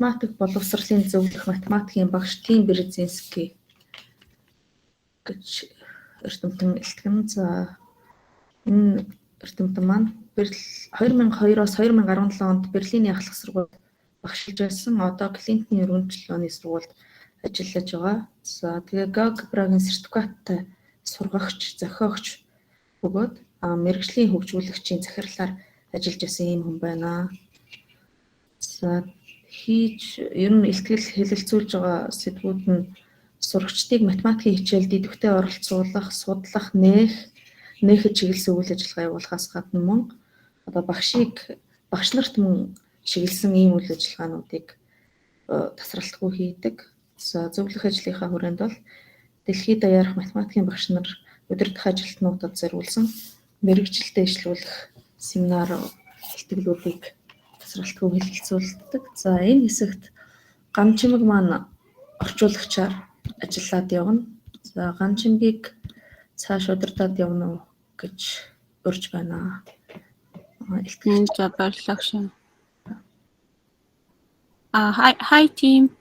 математик боловсролын зөвлөх математикийн багш Брzezinski гэж эрдэмтэн илтгэн. За энэ эрдэмтэн маань 2002-оос 2017 онд Берлиний ахлах сургуульд багшилж байсан. Одоо Клинтны өргөнчлөөний сургуульд ажиллаж байгаа. За тэгээ ГеоГебрагийн сертификаттай сургагч, зохиогч бөгөөд мэргэжлийн хөгжүүлэгчийн захирлаар ажиллаж байсан ийм хүн байна. За ер нь ихтгэл хэлэлцүүлж байгаа сэдвүүд нь сурагчдыг математикийн хичээлд идэвхтэй оролцуулах, судлах, нээхэд чиглэсэн үйл ажиллагаа явуулахаас гадна мөн одоо багш нарт мөн чиглэсэн ийм үйл ажиллагаануудыг тасралтгүй хийдэг. За зөвлөх ажлынхаа хүрээнд бол дэлхийд даяарх математикийн багш нар удирдах ажилтнуудад зориулсан мэргэжил дэвшлүүлэх семинар бэлтгэлүүдийг тасралтгүй хэлэлцүүлдэг. За энэ хэсэгт ган чимэг маань орчуулагчаар ажиллаад явна. За ган чимгийг цааш удирдаад явна уу гэж урьж байна. За баярлалаа. Hi team.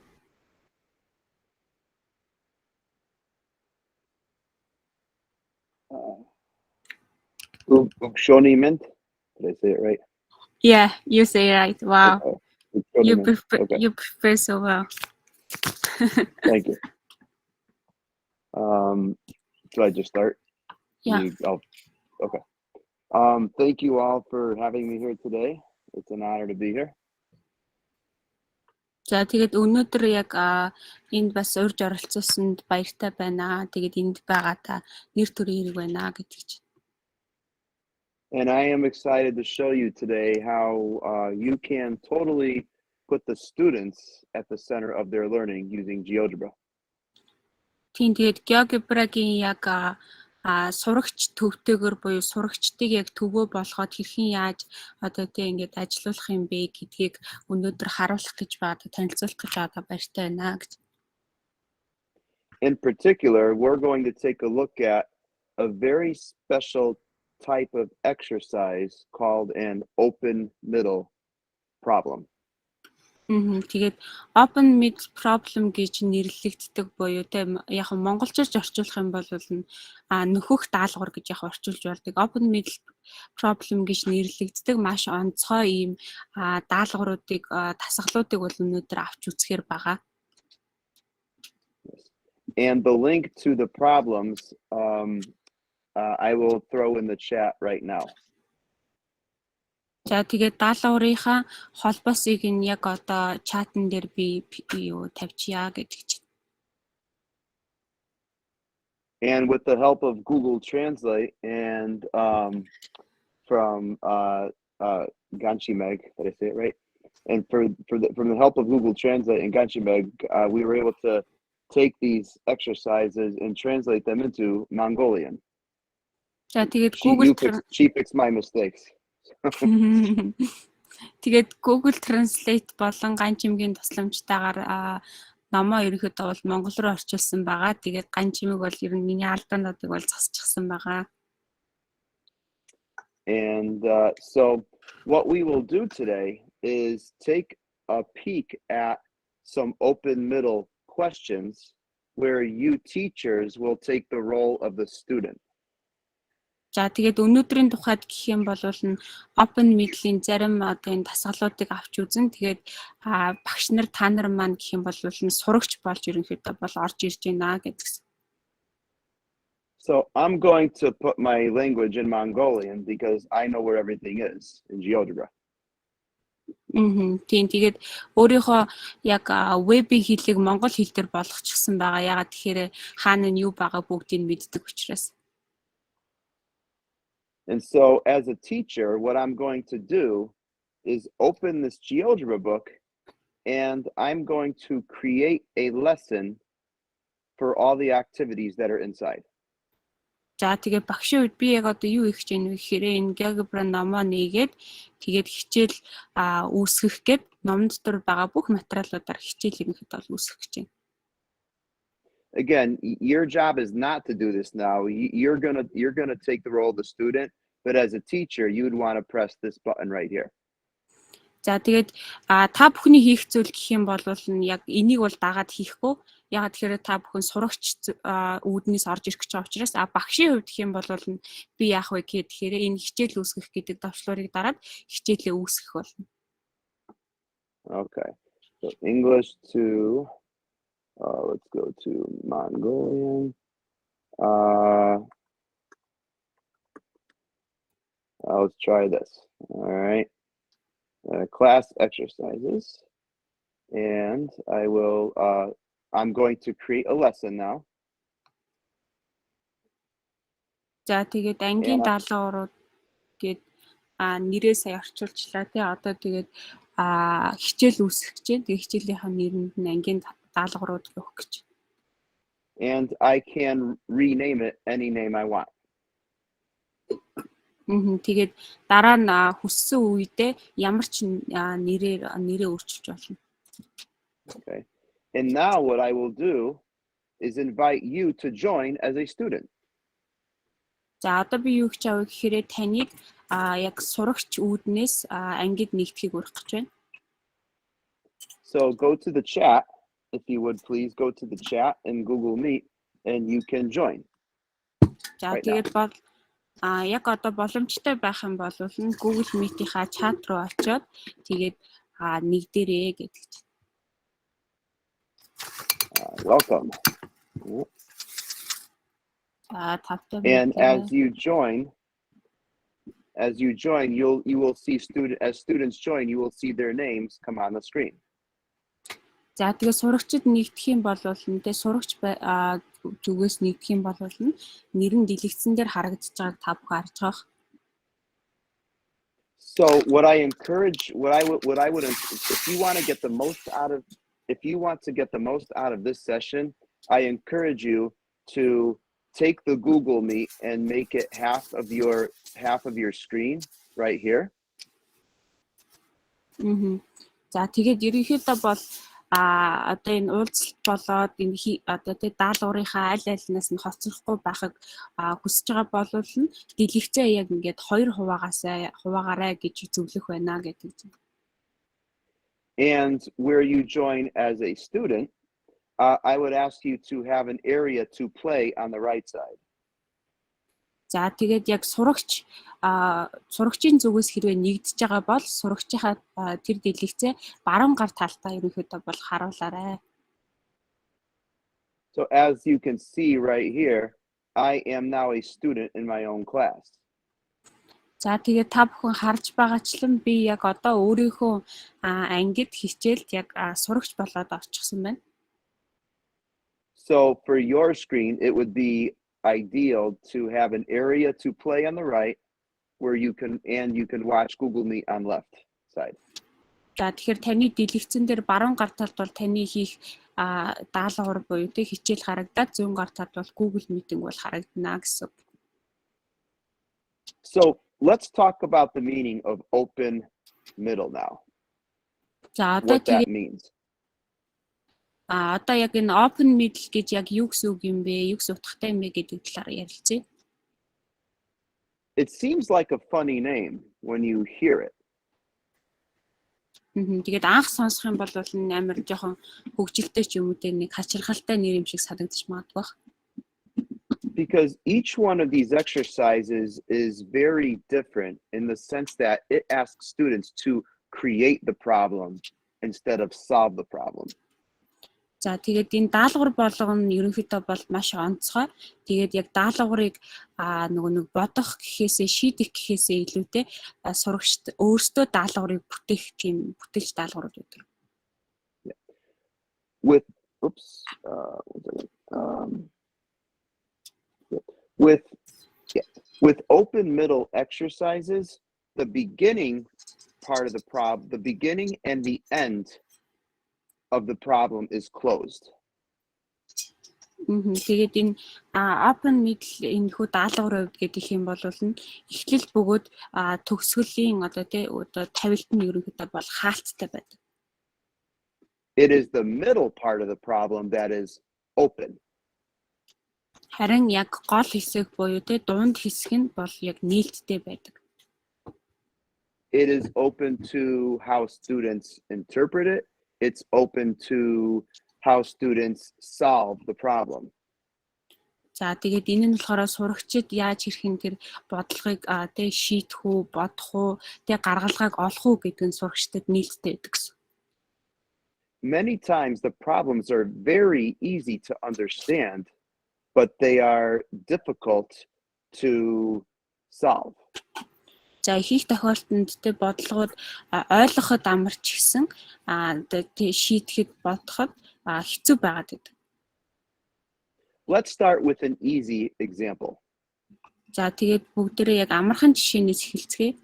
Укшонимент. Did I say it right? Yeah, you say it right. Wow. You Okay. prepare so well. Thank you. Should I just start? Yeah. Okay. Thank you all for having me here today. It's an honor to be here. За тэгээд өнөөдөр яг энд бас урьж оролцсонд баяртай байна. Тэгээд энд байгаа та нэр төрийн хэрэг байна гэдгийг. And I am excited to show you today how you can totally put the students at the center of their learning using GeoGebra. Тэгээд ГеоГебрагийн яг сурагч төвтэйгөр буюу сурагчдыг яг төвөө болгоод хэрхэн яаж одоо тийм ингээд ажилуулах юм бэ гэдгийг өнөөдөр харуулах гэж байна, танилцуулах гэж байгаа баяртай байна гэж. In particular, we're going to take a look at a very special type of exercise called an open middle problem. Тэгээд open middle problem гэж нэрлэгддэг буюу тийм яг монголчууд орчуулах юм бол нөхөх даалгавар гэж яг орчуулж болдог. Open middle problem гэж нэрлэгддэг маш онцгой ийм даалгавруудыг тасгалуудыг бол өнөөдөр авч үзэхээр байгаа. And the link to the problems I will throw in the chat right now. За тэгээд даалгаврынхаа холбоосыг нь яг одоо чатн дээр би юу тавьчихъя гэж. And with the help of Google Translate and from Ganchimeg, did I say it right? And from the help of Google Translate and Ganchimeg, we were able to take these exercises and translate them into Mongolian. За тэгээд she fixed my mistakes. Тэгээд Google Translate болон Ganchimeg-ийн тусламжтайгаар номоо ерөнхийдөө бол монгол руу орчуулсан байгаа. Тэгээд Ganchimeg бол ер нь миний алдаануудыг бол засчихсан байгаа. And so what we will do today is take a peek at some open middle questions where you teachers will take the role of the student. За тэгээд өнөөдрийн тухайд гэх юм бол open middle-ийн зарим одоо энэ тасгалуудыг авч үзэн тэгээд багш нар та нар маань гэх юм бол сурагч болж ерөнхийдөө бол орж ирж байна гэдгсэн. So I'm going to put my language in Mongolian because I know where everything is in GeoGebra. Тийм тэгээд өөрийнхөө яг вебийн хэлийг монгол хэл дээр болгочихсон байгаа. Ягаад тэгэхээр хаана нь юу байгаа бүгдийг мэддэг учраас. And so as a teacher, what I'm going to do is open this GeoGebra book and I'm going to create a lesson for all the activities that are inside. За тэгээд багшийн үед би яг одоо юу их гэж юм гэхээр энэ ГеоГебра номоо нээгээд тэгээд хичээл үүсгэх гээд номон дотор байгаа бүх материалуудаар хичээл ерөнхийдөө үүсгэх гэж байна. Again, your job is not to do this now. You're gonna take the role of the student, but as a teacher, you would want to press this button right here. За тэгээд та бүхний хийх зүйл гэх юм бол яг энийг бол дагаад хийхгүй. Яг тэгэхээр та бүхэн сурагч үүднээс орж ирэх гэж байгаа учраас багшийн хувьд гэх юм бол би яах вэ гэхээр энэ хичээл үүсгэх гэдэг давчлуурыг дараад хичээлээ үүсгэх болно. Okay. So English to let's go to Mongolian. Let's try this. All right. Class exercises, and I will. I'm going to create a lesson now. За тэгээд ангийн даалгаврууд гээд нэрээ сая орчуулчлаа тий. Одоо тэгээд хичээл үүсгэж чинь тэгээд хичээлийнхаа нэрэнд нь ангийн даалгаврууд өгөх гэж. And I can rename it any name I want. Тэгээд дараа нь хүссэн үедээ ямар ч нэрээ өөрчилж болно. Okay. And now what I will do is invite you to join as a student. За одоо би юу гэж авъя гэхээр таныг яг сурагч үүднээс ангид нэгдэхийг урих гэж байна. So go to the chat, if you would please go to the chat in Google Meet and you can join. За тэгээд бол яг одоо боломжтой байх юм бол Google Meet-ийнхаа чат руу очиод тэгээд нэгдэрээ гэдэг чинь. Welcome. And as you join, you will see students join, you will see their names come on the screen. За тэгээ сурагчид нэгдэх юм бол тэ сурагч зүгээс нэгдэх юм бол нэр нь дэлгэцэн дээр харагдаж байгааг та бүхэн харж байгаа. So what I would if you want to get the most out of this session, I encourage you to take the Google Meet and make it half of your screen right here. За тэгээд ерөнхийдөө бол одоо энэ уулзалт болоод энэ одоо тэ даалгаврынхаа аль альнаас нь хоцрохгүй байхыг хүсэж байгаа бол дэлгэцээ яг ингээд 2 хуваагаарай гэж зөвлөх байна гэдэг. And where you join as a student, I would ask you to have an area to play on the right side. За тэгээд яг сурагчийн зүгээс хэрвээ нэгдэж байгаа бол сурагчийнхаа тэр дэлгэцээ баруун гар талдаа ерөнхийдөө бол харуулаарай. So as you can see right here, I am now a student in my own class. За тэгээд та бүхэн харж байгаачлан би яг одоо өөрийнхөө ангид хичээлд яг сурагч болоод орчихсон байна. So for your screen, it would be ideal to have an area to play on the right where you can watch Google Meet on left side. За тэгэхээр таны дэлгэцэн дээр баруун гар талд бол таны хийх даалгавар буюу тэ хичээл харагдаад зүүн гар талд бол Google Meeting бол харагдана гэсэн. So let's talk about the meaning of open middle now. За одоо what that means. Одоо яг энэ open middle гэж яг юу гэсэн үг юм бэ? Юу гэсэн утгатай юм бэ гэдэг талаар ярилцъя. It seems like a funny name when you hear it. Тэгээд анх сонсох юм бол амар жоохон хөгжилтэй ч юм уу те нэг хачирхалтай нэр юм шиг санагдаж магадгүй. Because each one of these exercises is very different in the sense that it asks students to create the problem instead of solve the problem. За тэгээд энэ даалгавар болгоно ерөнхийдөө бол маш онцгой. Тэгээд яг даалгаврыг нэг бодох гэхээсээ шийдэх гэхээсээ илүүтэй сурагчд өөрсдөө даалгаврыг бүтээх тийм бүтээлч даалгаврууд байдаг. With open middle exercises, the beginning part of the problem, the beginning and the end of the problem is closed. Тэгээд энэ open middle энэ хүү даалгавар хувьд гэдэг юм бол эхлэл бөгөөд төгсгөлийн одоо тий одоо тавилт нь ерөнхийдөө бол хаалттай байдаг. It is the middle part of the problem that is open. Харин яг гол хэсэг буюу тий дунд хэсэг нь бол яг нээлттэй байдаг. it is open to how students interpret it. It's open to how students solve the problem. За тэгээд энэ нь болохоор сурагчид яаж хэрхэн тэр бодлогыг тэг шийдэх үү, бодох уу, тэг гаргалгааг олох уу гэдэг нь сурагчдад нээлттэй байдаг гэсэн. Many times the problems are very easy to understand, but they are difficult to solve. За их тохиолдолд тэг бодлогууд ойлгоход амар ч гэсэн тэг шийдэхэд бодоход хэцүү байгаад байдаг. Let's start with an easy example. За тэгээд бүгдээрээ яг амархан жишээнээс эхэлцгээе.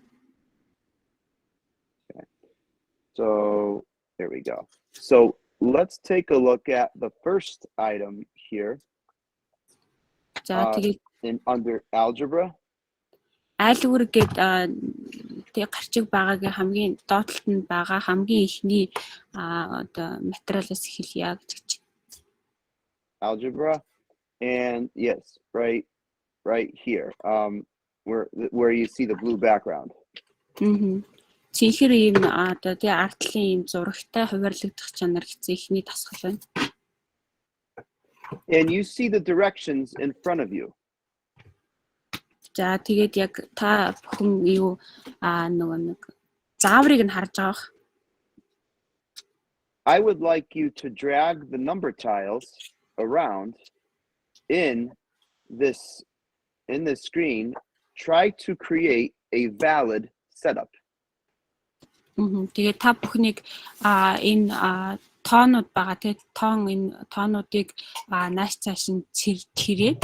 So there we go. So let's take a look at the first item here. За тэгээд under algebra. Айлгүр гээд тэг гарчиг байгаагийн хамгийн доотлолт нь байгаа хамгийн ихний одоо материалаас эхэлье гэж. Algebra. And yes, right here, where you see the blue background. Цэнхэр ийм одоо тий артлын ийм зурагтай хуваарлагдах чанар гэсэн ихний дасгал байна. And you see the directions in front of you. За тэгээд яг та бүхэн юу нөгөө нэг зааврыг нь харж байгаа. I would like you to drag the number tiles around in this screen. Try to create a valid setup. Тэгээд та бүхнийг энэ тоонууд байгаа тий энэ тоонуудыг нааш цааш нь чирээд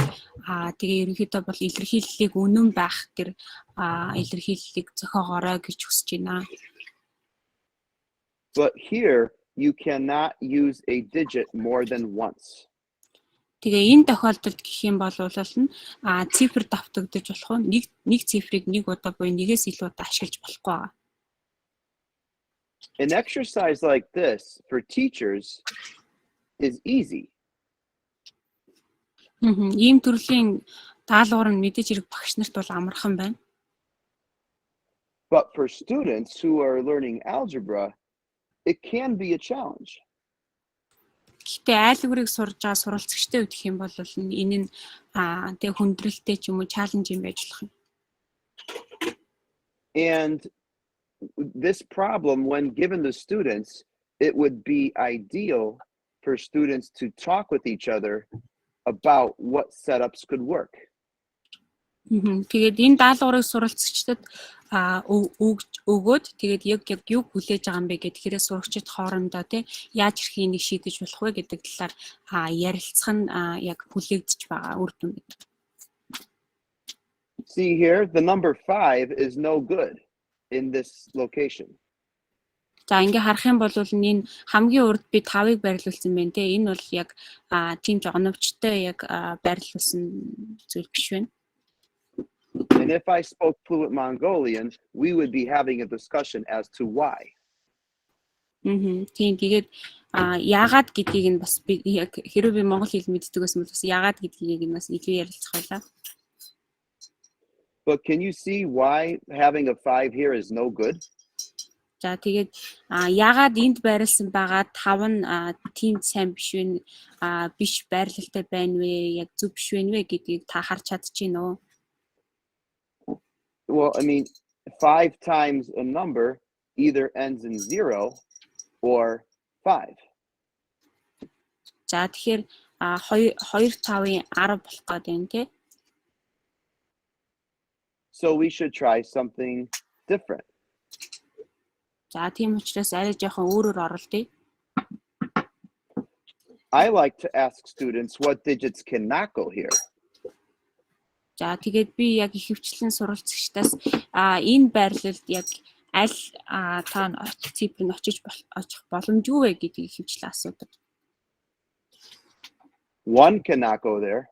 тэгээ ерөнхийдөө бол илэрхийллийг үнэн байх тэр илэрхийллийг зохиогоорой гэж хүсэж байна. But here you cannot use a digit more than once. Тэгээ энэ тохиолдолд гэх юм бол цифр давтагдаж болох нэг цифрыг нэг удаа буюу нэгээс илүү удаа ашиглаж болохгүй байгаа. An exercise like this for teachers is easy. Ийм төрлийн даалгавар нь мэдээж хэрэг багш нарт бол амархан байна. But for students who are learning algebra, it can be a challenge. Гэхдээ айлгүрийг сурж байгаа суралцагчтай гэх юм бол энэ нь тэг хүндрэлтэй ч юм уу чаленж юм байж болох юм. And this problem, when given to students, it would be ideal for students to talk with each other about what setups could work. Тэгээд энэ даалгаврыг суралцагчдад өгөөд тэгээд яг юу хүлээж байгаа юм бэ гэхээр сурагчид хоорондоо тий яаж хэрхэн энийг шийдэж болох вэ гэдэг талаар ярилцах нь яг хүлээгдэж байгаа үр дүн гэдэг. See here, the number 5 is no good in this location. За ингээ харах юм бол энэ хамгийн урд би 5-ыг байрлуулсан байна тий энэ бол яг тийм жогновчтой яг байрлуулсан зүйл биш байна. And if I spoke fluent Mongolian, we would be having a discussion as to why. Тийм тэгээд яагаад гэдгийг нь бас би хэрвээ би монгол хэл мэддэг байсан бол бас яагаад гэдгийг нь бас илүү ярилцах байлаа. But can you see why having a 5 here is no good? За тэгээд яагаад энд байрлсан байгаа 5 нь тийм сайн биш вэ? Биш байрлалтай байна вэ? Яг зөв биш вэ гэдгийг та харж чадчихэв нөө. Well, I mean, 5 times a number either ends in 0 or 5. За тэгэхээр 2 5-ын 10 болох гэдэг юм тий. So we should try something different. За тийм учраас арай жоохон өөрөөр оролдъё. I like to ask students what digits cannot go here. За тэгээд би яг ихэвчлэн суралцагчдаас энэ байрлалд яг аль та цифр нь очих боломжгүй вэ гэдгийг ихэвчлэн асуудаг. 1 cannot go there.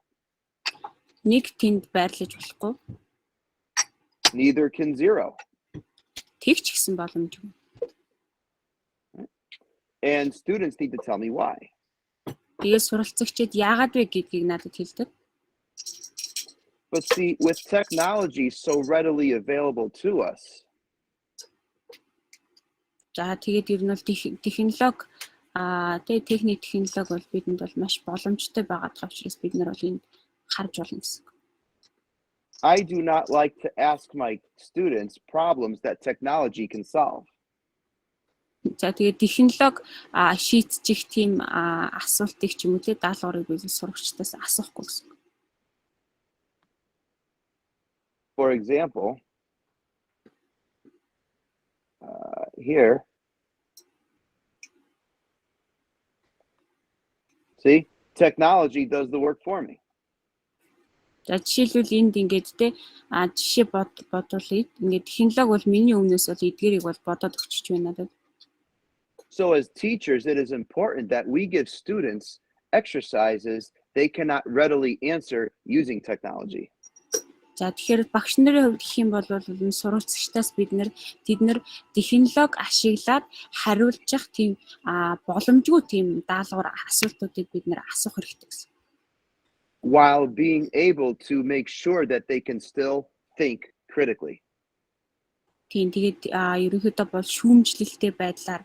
Нэг тэнд байрлаж болохгүй. Neither can 0. Тэгч гэсэн боломжгүй. And students need to tell me why. Тэгээд суралцагчид яагаад вэ гэдгийг надад хэлдэг. But see, with technology so readily available to us, За тэгээд ер нь бол технологи тэгээ техник технологи бол бидэнд бол маш боломжтой байгаа учраас бид нар бол энд харж болно гэсэн. I do not like to ask my students problems that technology can solve. За тэгээд технологи шийдчих тийм асуултыг ч юм уу те даалгаврыг би сурагчдаас асуухгүй гэсэн. For example, here, see, technology does the work for me. За жишээлбэл энд ингээд те жишээ бодвол ингээд технологи бол миний өмнөөс бол эдгээрийг бол бодоод өгчөж байна надад. So as teachers, it is important that we give students exercises they cannot readily answer using technology. За тэгэхээр багш нарын хувьд гэх юм бол сурвалжчдаас тэд нар технологи ашиглаад хариулчих тийм боломжгүй тийм даалгавар асуултуудыг бид нэр асуух хэрэгтэй гэсэн. While being able to make sure that they can still think critically. Тэгээд ерөнхийдөө бол шүүмжлэлтэй байдлаар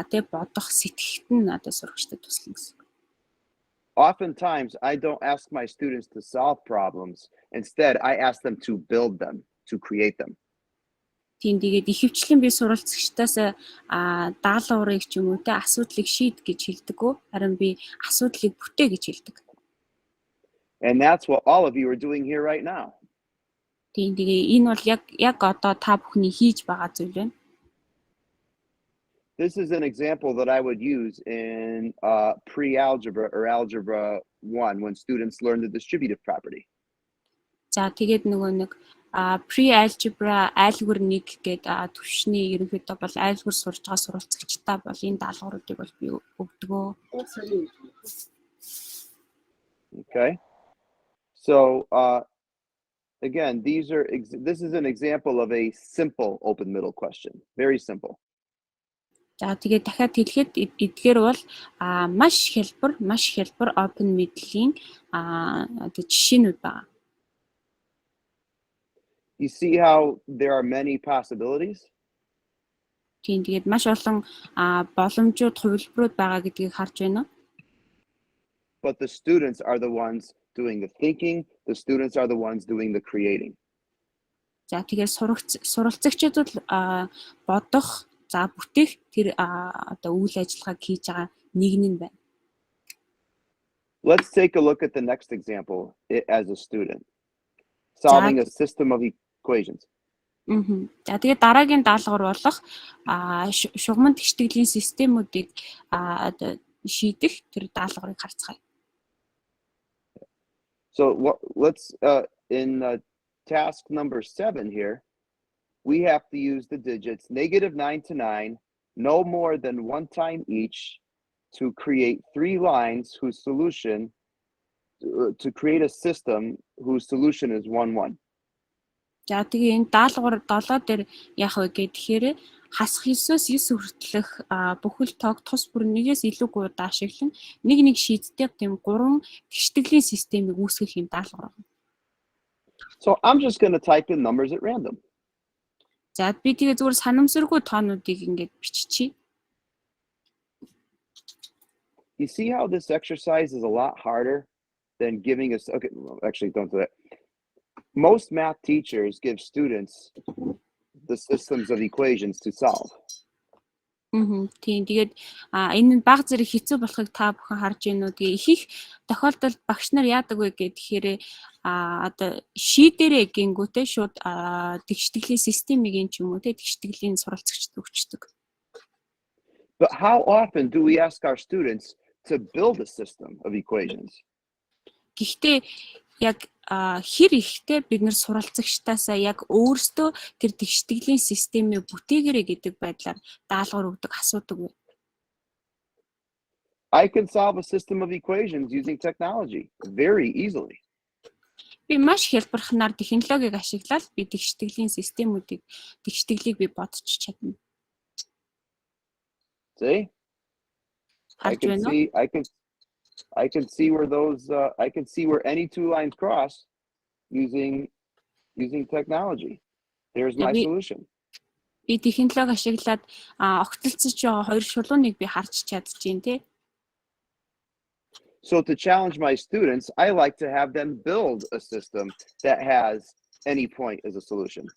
тэ бодох сэтгэхт нь надад сурагчдад туслана гэсэн. Oftentimes, I don't ask my students to solve problems. Instead, I ask them to build them, to create them. Тэгээд ихэвчлэн би суралцагчдаас даалгаврыг ч юм уу тэ асуудлыг шийд гэж хэлдэггүй, харин би асуудлыг бүтээ гэж хэлдэг. And that's what all of you are doing here right now. Тэгээд энэ бол яг одоо та бүхний хийж байгаа зүйл байна. This is an example that I would use in pre-algebra or algebra 1 when students learn the distributive property. За тэгээд нөгөө нэг pre-algebra айлгуур 1 гэдэг төвшний ерөнхийдөө бол айлгуур сурж байгаа суралцагчдаа бол энэ даалгавруудыг бол би өгдөгөө. Okay. So again, this is an example of a simple open middle question. Very simple. За тэгээд дахиад хэлэхэд эдгээр бол маш хялбар open middle-ийн жишээнүүд байна. You see how there are many possibilities? Тэгээд маш олон боломжууд хувилбарууд байгаа гэдгийг харж байна. But the students are the ones doing the thinking, the students are the ones doing the creating. За тэгээд суралцагчид бол бодох, за бүтээх тэр одоо үйл ажиллагааг хийж байгаа нэг нь байна. Let's take a look at the next example as a student. Solving a system of equations. За тэгээд дараагийн даалгавар болох шугамн тэгштгэлийн системүүдийг шийдэх тэр даалгаврыг харцгаая. So let's in task number 7 here, we have to use the digits -9 to 9, no more than 1 time each, to create 3 lines whose solution, to create a system whose solution is 1, 1. За тэгээ энэ даалгавар 7 дээр яах вэ гэхээр хасах 9-оос 9 хүртэлх бүхэл тоог тус бүр нэгээс илүүгүй удаа ашиглан нэг шийддэг тийм 3 тэгштгэлийн системийг үүсгэх юм даалгавар байна. So I'm just going to type in numbers at random. За би тэгээ зүгээр санамсаргүй тоонуудыг ингээд биччихье. You see how this exercise is a lot harder than giving us, okay, well, actually don't do that. Most math teachers give students the systems of equations to solve. Тийм тэгээд энэ нь баг зэрэг хэцүү болохыг та бүхэн харж байна уу? Тэгээ их тохиолдолд багш нар яадаг вэ гэхээр одоо шийдэрээ гингүүтэй шууд тэгштгэлийн системийг юм ч юм уу те тэгштгэлийн суралцагчд өгчдөг. But how often do we ask our students to build a system of equations? Гэхдээ яг хэр ихтэй бид нар суралцагчдаасаа яг өөрсдөө тэр тэгштгэлийн системийг бүтээгээрэй гэдэг байдлаар даалгавар өгдөг асуудаг вэ? I can solve a system of equations using technology very easily. Би маш хялбарханаар технологиг ашиглаад би тэгштгэлийн системүүдийг тэгштэглийг би бодож чадна. See? I can see where those I can see where any 2 lines cross using technology. There's my solution. Би технологи ашиглаад огтлцож байгаа хоёр шулууныг би харж чадчихээн тий. So to challenge my students, I like to have them build a system that has any point as a solution.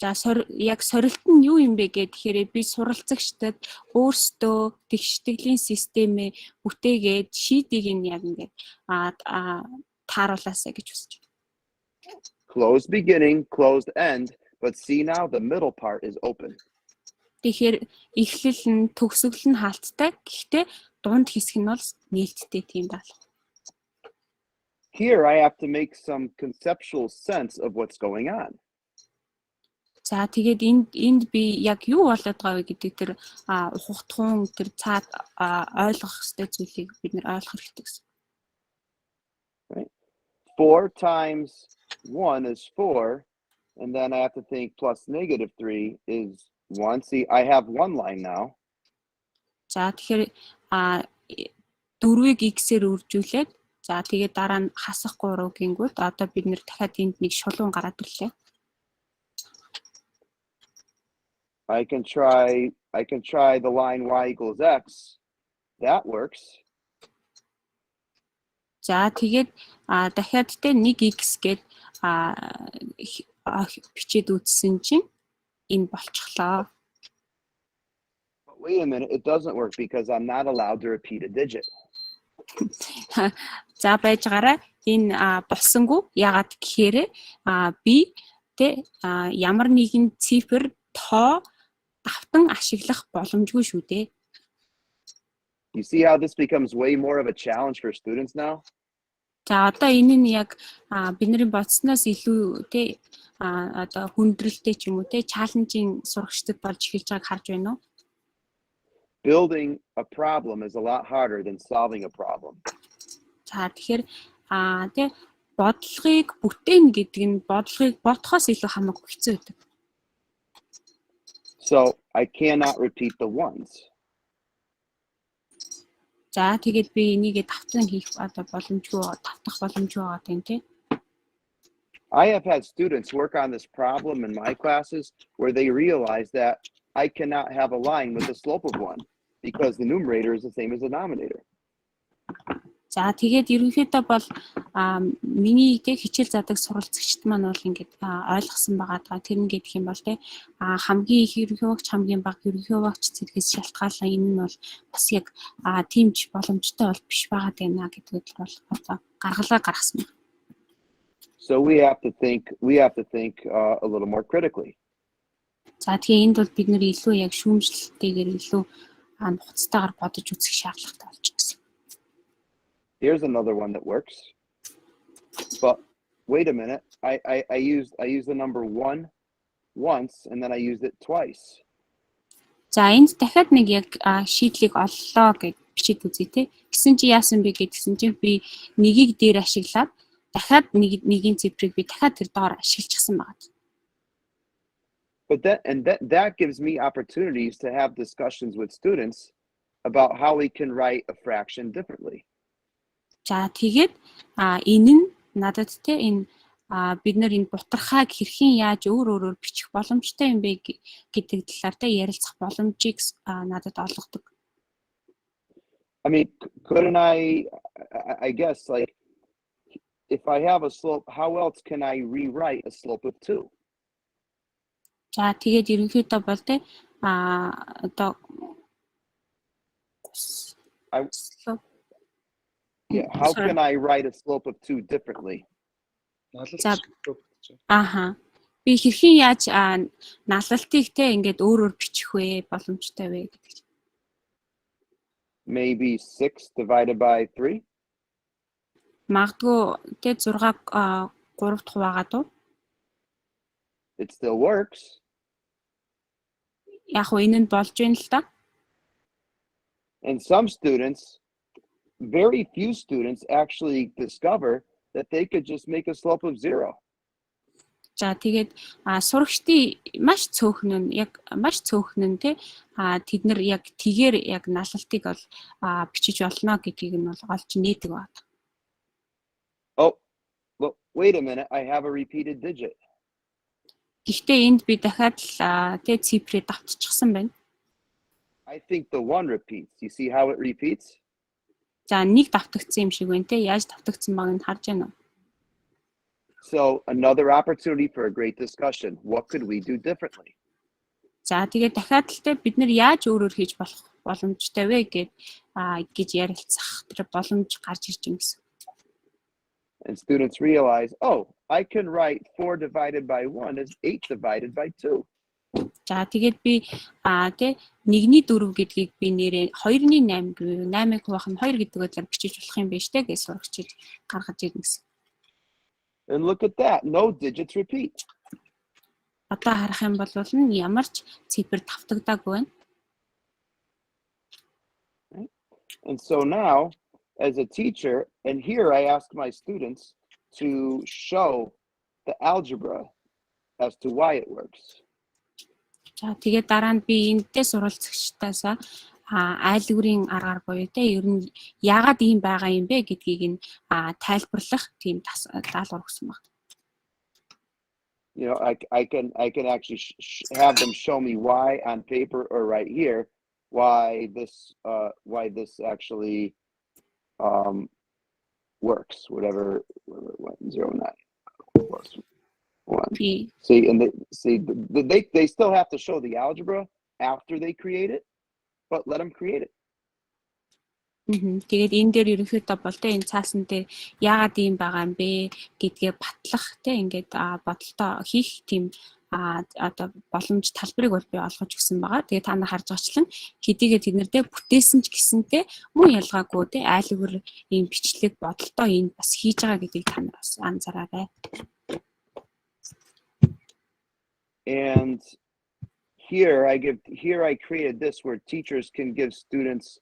За яг сорилт нь юу юм бэ гэхээр би суралцагчдад өөрсдөө тэгштгэлийн системээ бүтээгээд шийдийг нь яг ингээд тааруулаасаа гэж хүсэж байна. Closed beginning, closed end, but see now the middle part is open. Тэгэхээр эхлэл нь төгсгөл нь хаалттай. Гэхдээ дунд хэсэг нь бол нээлттэй тийм даалга. Here I have to make some conceptual sense of what's going on. За тэгээд энд би яг юу болоод байгаа вэ гэдэг тэр ухагтхуун тэр цаад ойлгох ёстой зүйлийг бид нэр ойлгох хэрэгтэй гэсэн. Right? 4 times 1 is 4, and then I have to think plus negative 3 is 1. See, I have one line now. За тэгэхээр 4-ийг x-ээр үржүүлээд за тэгээд дараа нь хасах 3 гингүүд одоо бид нэр дахиад энд нэг шулуун гараад ирлээ. I can try the line y equals x. That works. За тэгээд дахиад тэ 1x гээд бичээд үзсэн чинь энэ болчихлоо. But wait a minute, it doesn't work because I'm not allowed to repeat a digit. За байж гараа энэ болсонгүй ягаад гэхээр би тэ ямар нэгэн цифр тоо давтан ашиглах боломжгүй шүү дээ. You see how this becomes way more of a challenge for students now? За одоо энэ нь яг бидний бодсноос илүү тэ одоо хүндрэлтэй ч юм уу тэ чаленжийн сурагчдад болж эхэлж байгааг харж байна уу? Building a problem is a lot harder than solving a problem. За тэгэхээр тэ бодлогыг бүтээн гэдэг нь бодлогыг бодохоос илүү хамаагүй хэцүү байдаг. So I cannot repeat the ones. За тэгээд би энийгээ давтан хийх одоо боломжгүй татах боломжгүй байгаа тийм тий. I have had students work on this problem in my classes where they realize that I cannot have a line with a slope of 1 because the numerator is the same as the denominator. За тэгээд ерөнхийдөө бол миний тэг хичээл задаг суралцагчд маань бол ингээд ойлгосон байгаа. Тэр нь гэдэг юм бол тэ хамгийн их ерөнхийдөө хамгийн бага ерөнхийдөө зэрэгс шалтгаалаа энэ нь бол бас яг тиймч боломжтой бол биш байгаа даа гэдэгт бол одоо гаргалаа гаргасан. So we have to think a little more critically. За тэгээ энд бол бид нэр илүү яг шүүмжлэлтэйгээр илүү нухацтайгаар бодож үзэх шаардлагатай болж байна. Here's another one that works. But wait a minute. I used the number 1 once and then I used it twice. За энд дахиад нэг яг шийдлийг оллоо гэж бичиж үзье те. Гэсэн чи яасан бэ гэдгсэн чинь би нэгийг дээр ашиглаад дахиад нэгийн цифрыг би дахиад тэр доор ашиглчихсан байна. But that gives me opportunities to have discussions with students about how we can write a fraction differently. За тэгээд энэ нь надад те энэ бид нар энэ бутархааг хэрхэн яаж өөрөөр бичих боломжтой юм бэ гэдэг талаар те ярилцах боломжийг надад олгодог. I mean, couldn't I guess like if I have a slope, how else can I rewrite a slope of 2? За тэгээд ерөнхийдөө бол те одоо Yeah, how can I write a slope of 2 differently? Би хэрхэн яаж налалтыг те ингээд өөрөөр бичих вэ боломжтой вэ гэдэг. Maybe 6 divided by 3? Магадгүй те 6-г 3-т хуваагаад уу? It still works. Яг энэ нь болж байна л да. And some students, very few students actually discover that they could just make a slope of 0. За тэгээд сурагчдын маш цөөхнөн те тэд нар яг тэгээр яг налалтыг бол бичиж болно гэдгийг нь бол олж нээдэг байна. Oh, well, wait a minute, I have a repeated digit. Гэхдээ энд би дахиад л тэ цифрээ давтчихсан байна. I think the 1 repeats. You see how it repeats? За нэг давтагдсан юм шиг байна те. Яаж давтагдсан байгааг нь харж байна уу? So another opportunity for a great discussion. What could we do differently? За тэгээд дахиад л те бид нэр яаж өөрөөр хийж болох боломжтой вэ гэж ярилцах тэр боломж гарч ирж байна гэсэн. And students realize, oh, I can write 4 divided by 1 is 8 divided by 2. За тэгээд би тэ 1/4 гэдгийг би нэрээ 2/8 гэв 8-ыг хуваах нь 2 гэдэг байдлаар бичиж болох юм биш үү гэж сурагчид гаргаж ирнэ гэсэн. And look at that, no digits repeat. Одоо харах юм бол ямар ч цифр давтагдаагүй байна. And so now, as a teacher, and here I ask my students to show the algebra as to why it works. За тэгээд дараа нь би энэтэй суралцагчтаасаа айлгүрийн аргаар буюу те ер нь яагаад ийм байгаа юм бэ гэдгийг нь тайлбарлах тийм даалгавар өгсөн байна. You know, I can actually have them show me why on paper or right here why this actually works. Whatever 0.9 plus 1. See, and they still have to show the algebra after they create it, but let them create it. Тэгээд энэ дээр ерөнхийдөө бол тэ энэ цаасан дээр яагаад ийм байгаа юм бэ гэдгээ батлах тэ ингээд бодолтой хийх тийм одоо боломж талбарыг бол би олгож өгсөн байгаа. Тэгээд та нар харж байгаачлан хэдийгээр тэднэрдээ бүтээсэн ч гэсэнтэй мөн ялгаагүй тэ айлгүр ийм бичлэг бодолтой энэ бас хийж байгаа гэдгийг та нар бас анзаараарай. And here I created this where teachers can give students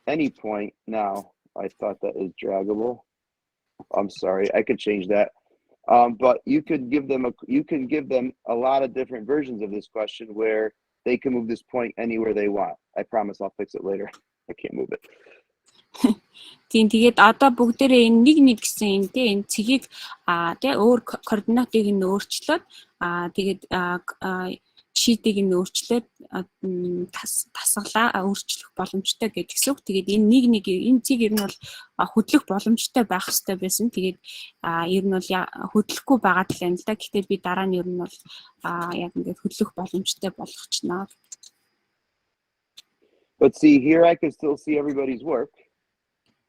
any point. Now I thought that is draggable. I'm sorry, I could change that. But you could give them a lot of different versions of this question where they can move this point anywhere they want. I promise I'll fix it later. I can't move it. Тэгээд одоо бүгдээрээ энэ нэг гэсэн энэ цэгийг тэ өөр координатыг нь өөрчлөөд тэгээд шийдийг нь өөрчлөөд тасгалаа өөрчлөх боломжтой гэдгсэн үг. Тэгээд энэ цэг ер нь бол хөдлөх боломжтой байх хэрэгтэй байсан. Тэгээд ер нь бол хөдлөхгүй байгаа талаа л да. Гэхдээ би дараа нь ер нь бол яг ингээд хөдлөх боломжтой болгочноо. But see, here I can still see everybody's work,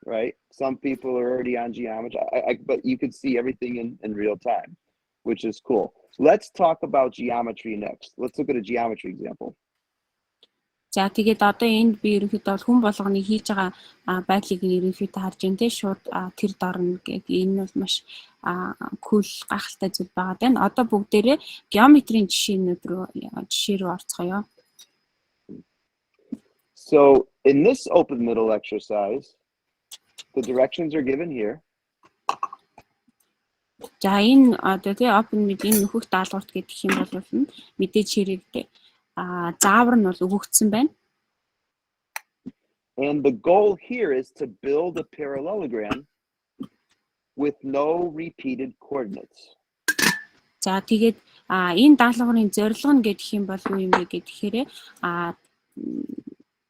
right? Some people are already on geometry, but you can see everything in real time, which is cool. Let's talk about geometry next. Let's look at a geometry example. За тэгээд одоо энд би ерөнхийдөө хүн болгоны хийж байгаа байдлыг ерөнхийдөө харж байна те шууд тэр дорно гэх энэ бол маш кул гахалтай зүйл байгаа даа. Одоо бүгдээрээ геометрийн жишээ рүү орцгоё. So in this open middle exercise, the directions are given here. За энэ одоо тий open mid энэ нөхөх даалгаварт гэдэг юм бол мэдээж хэрэгтэй заавар нь бол өгөгдсөн байна. And the goal here is to build a parallelogram with no repeated coordinates. За тэгээд энэ даалгаврын зорилго нь гэдэг юм бол юу юм бэ гэхээр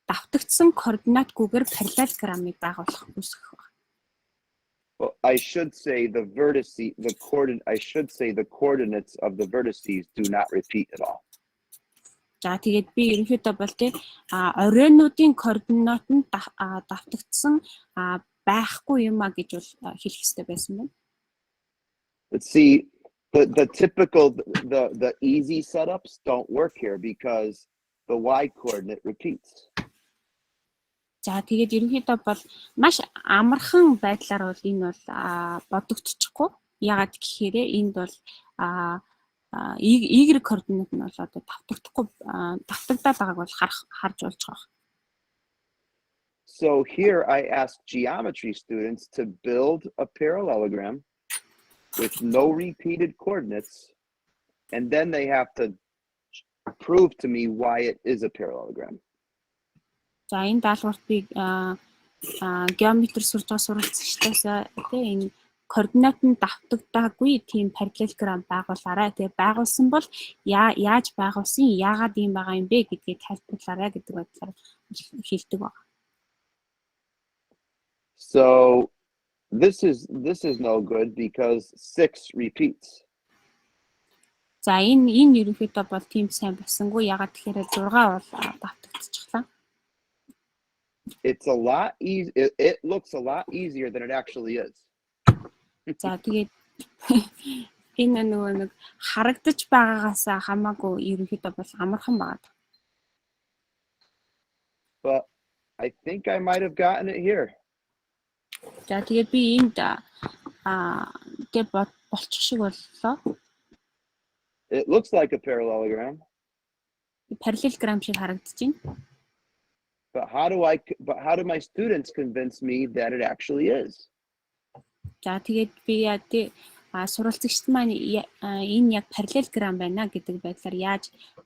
давтагдсан координатгүйгээр параллелограмыг байгуулах үүсэх байна. Well, I should say the coordinates of the vertices do not repeat at all. За тэгээд би ерөнхийдөө бол тий оройнуудын координат нь давтагдсан байхгүй юм а гэж бол хэлэх хэрэгтэй байсан байна. Let's see, the typical the easy setups don't work here because the y coordinate repeats. За тэгээд ерөнхийдөө бол маш амархан байдлаар бол энэ бол бодогдчихгүй. Ягаад гэхээр энд бол y координат нь бол одоо давтагдаад байгааг бол харж болж байгаа. So here I ask geometry students to build a parallelogram with no repeated coordinates, and then they have to prove to me why it is a parallelogram. За энэ даалгаварт би геометри сурж байгаа суралцагчдаас энэ координатанд давтагдаагүй тийм параллелограмм байгуулаарай. Тэгээ байгуулсан бол яаж байгуулсан, яагаад ийм байгаа юм бэ гэдгийг тайлбарлаарай гэдэг байдлаар хэлдэг байна. So this is no good because 6 repeats. За энэ ерөнхийдөө бол тийм сайн бассангүй. Ягаад тэгэхээр 6 бол давтагдчихлаа. It looks a lot easier than it actually is. За тэгээд энэ нэг харагдаж байгаагаас хамаагүй ерөнхийдөө бол амархан байна. But I think I might have gotten it here. За тэгээд би энд тэг болчих шиг боллоо. It looks like a parallelogram. Параллелограмм шиг харагдаж байна. But how do my students convince me that it actually is? За тэгээд би сурвалжлагчд маань энэ яг параллелограмм байна гэдэг байдлаар яаж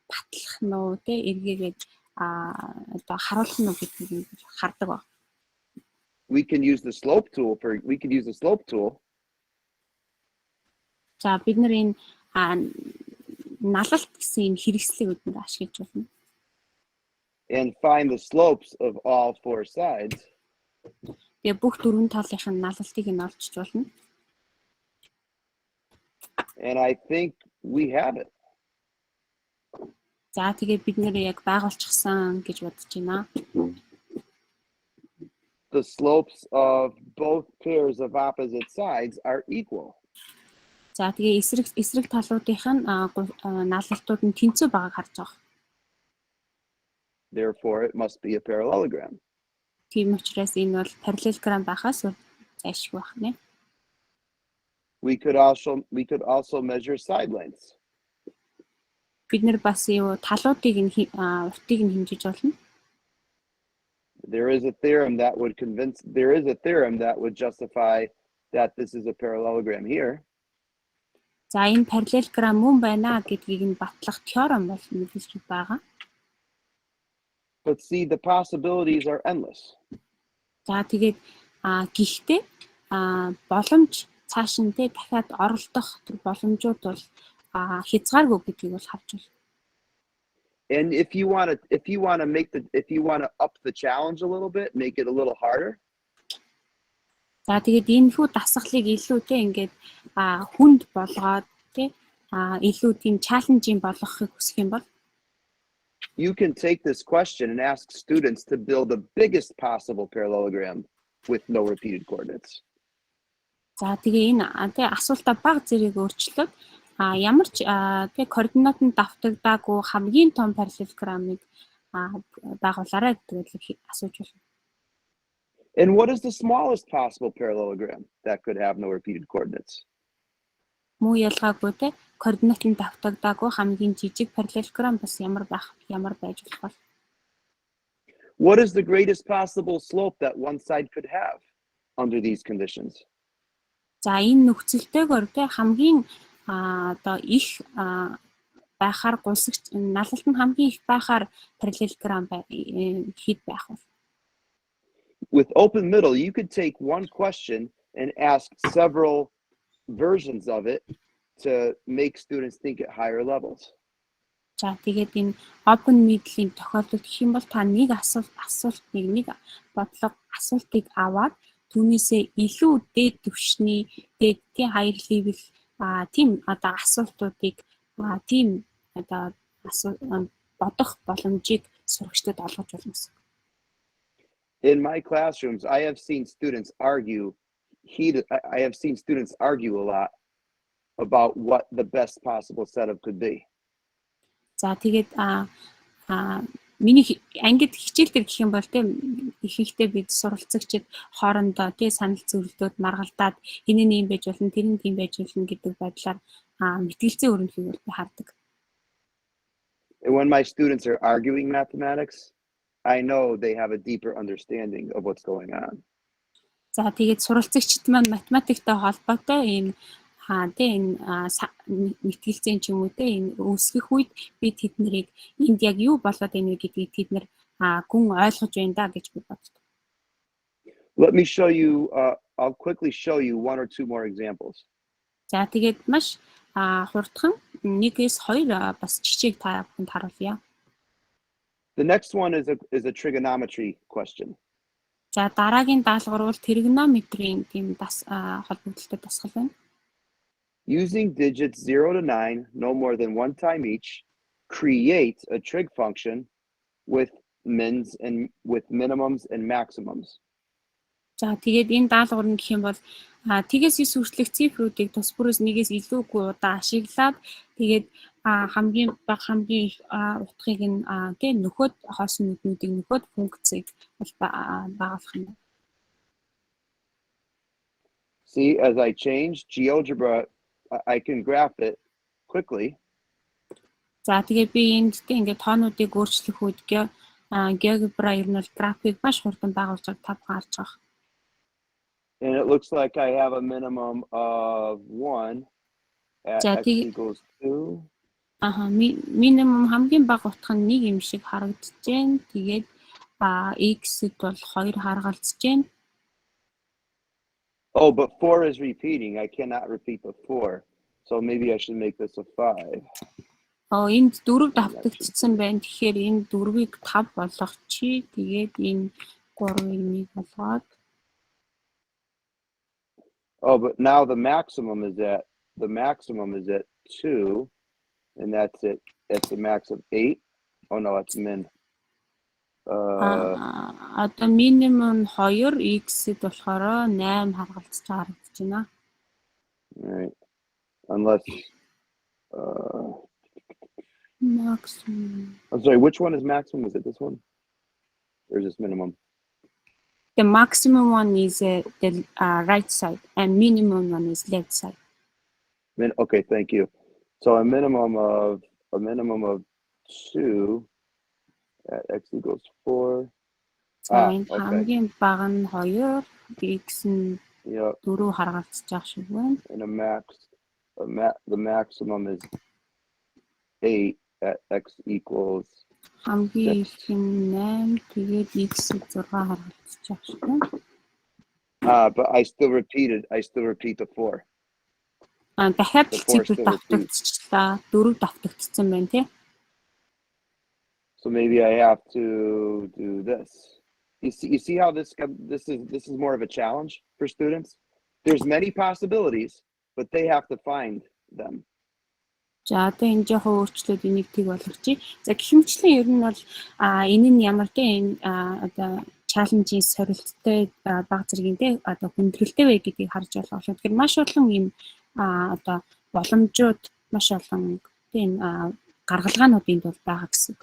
батлах нь уу те эргээгээд одоо харуулах нь уу гэдгийг хардаг ба. We can use the slope tool. За бид нар энэ налалт гэсэн хэрэгслийг бид нар ашиглаж байна. And find the slopes of all 4 sides. Тэгээ бүх 4 талынхын налалтыг нь олж болно. And I think we have it. За тэгээд бид нэр яг байгуулчихсан гэж бодож байна. The slopes of both pairs of opposite sides are equal. За тэгээ эсрэг талуудын налалтууд нь тэнцүү байгааг харж байгаа. Therefore, it must be a parallelogram. Тийм учраас энэ бол параллелограмм байхаас зайлшгүй байх нэ. We could also measure side lengths. Бид нар бас талуудыг уртыг нь хэмжиж болно. There is a theorem that would justify that this is a parallelogram here. За энэ параллелограмм мөн байна гэдгийг нь батлах теорем бол мэдээж байгаа. But see, the possibilities are endless. За тэгээд гэхдээ боломж цааш нь дахиад оролдох боломжууд бол хязгааргүй гэдгийг бол харж байна. And if you want to up the challenge a little bit, make it a little harder. За тэгээд энэ хүү дасгалыг илүү ингээд хүнд болгоод илүү тийм чаленжing болгохыг хүсэх юм бол you can take this question and ask students to build the biggest possible parallelogram with no repeated coordinates. За тэгээ энэ асуултаа баг зэрэг өөрчлөөд ямар ч координатанд давтагдаагүй хамгийн том параллелограммыг байгуулаарай гэдэг асууж байна. And what is the smallest possible parallelogram that could have no repeated coordinates? Муу ялгаагүй координатанд давтагдаагүй хамгийн жижиг параллелограмм бас ямар байж болох вэ? What is the greatest possible slope that one side could have under these conditions? За энэ нөхцөлтэйгээр хамгийн их байхаар гулсагч налалт нь хамгийн их байхаар параллелограмм хэд байх вэ? With open middle, you could take one question and ask several versions of it to make students think at higher levels. За тэгээд энэ open middle-ийн тохиолдолд гэх юм бол та нэг нэг бодлого асуултыг аваад түүнээсээ илүү дээд түвшний дээдийн higher level тийм асуултуудыг тийм бодох боломжийг сурагчдад олгож болно гэсэн. In my classrooms, I have seen students argue a lot about what the best possible setup could be. За тэгээд миний ангид хичээл дээр гэх юм бол ихэнхдээ бид суралцагчид хоорондоо санал зөвлөлтөд маргалдаад энэ нь юм байж болно, тэр нь тийм байж болно гэдэг байдлаар мэтгэлцээ өрнөхийг бол би хардаг. And when my students are arguing mathematics, I know they have a deeper understanding of what's going on. За тэгээд суралцагчид маань математиктэй холбоотой энэ мэтгэлцээ ч юм уу энэ үүсгэх үед би тэднийг энд яг юу болоод байна гэдгийг тэд гүн ойлгож байна да гэж би боддог. Let me show you I'll quickly show you one or two more examples. За тэгээд маш хурдхан нэгээс хоёр бас жишээг та бүхэнд харуулъя. The next one is a trigonometry question. За дараагийн даалгавар бол тригонометрийн тийм холбогдолтой дасгал байна. Using digits 0 to 9, no more than one time each, create a trig function with minimums and maximums. За тэгээд энэ даалгавар нь гэх юм бол тэгээс 9 хүртэлх цифруудыг тус бүрээс нэгээс илүүгүй удаа ашиглаад тэгээд хамгийн бага хамгийн их утгыг нь тийм нөхөд хоосон нүднүүдийг нөхөд функцийг байгуулах юм. See, as I change GeoGebra, I can graph it quickly. За тэгээд би энд ингээд тоонуудыг өөрчлөх үед ГеоГебра ер нь бол график маш хурдан байгуулж та бүхэн харж байгаа. And it looks like I have a minimum of 1 at x equals 2. Минимум хамгийн бага утга нь 1 юм шиг харагдаж байна. Тэгээд x-д бол 2 харгалзаж байна. Oh, but 4 is repeating. I cannot repeat the 4. So maybe I should make this a 5. Энд 4 давтагдсан байна. Тэгэхээр энэ 4-ийг 5 болгочихъя. Тэгээд энэ 3-ыг 1 болгоод. Oh, but now the maximum is at 2, and that's it. That's a max of 8. Oh no, that's min. Одоо минимум 2 x-д болохоор 8 харгалзаж харагдаж байна. Right. Unless maximum. I'm sorry, which one is maximum? Is it this one? Or is this minimum? The maximum one is the right side, and minimum one is left side. Okay, thank you. So a minimum of 2 at x equals 4. Хамгийн бага нь 2, x нь 4 харгалзаж байгаа шиг байна. And the maximum is 8 at x equals. Хамгийн их нь 8, тэгээд x 6 харгалзаж байгаа шиг байна. But I still repeat the 4. Дахиад цифр давтагдчихлаа. 4 давтагдсан байна тий. So maybe I have to do this. You see how this is more of a challenge for students? There's many possibilities, but they have to find them. За одоо энэ жоохон өөрчлөлт энийг тийг болгочих. За гэхмэчлэн ер нь бол энэ нь ямар тийм одоо чаленжийн сорилттой баг зэргийн тий одоо хүндрэлтэй вэ гэдгийг харж болох. Тэгэхээр маш олон юм одоо боломжууд маш олон тийм гаргалгаанууд энд бол байгаа гэсэн.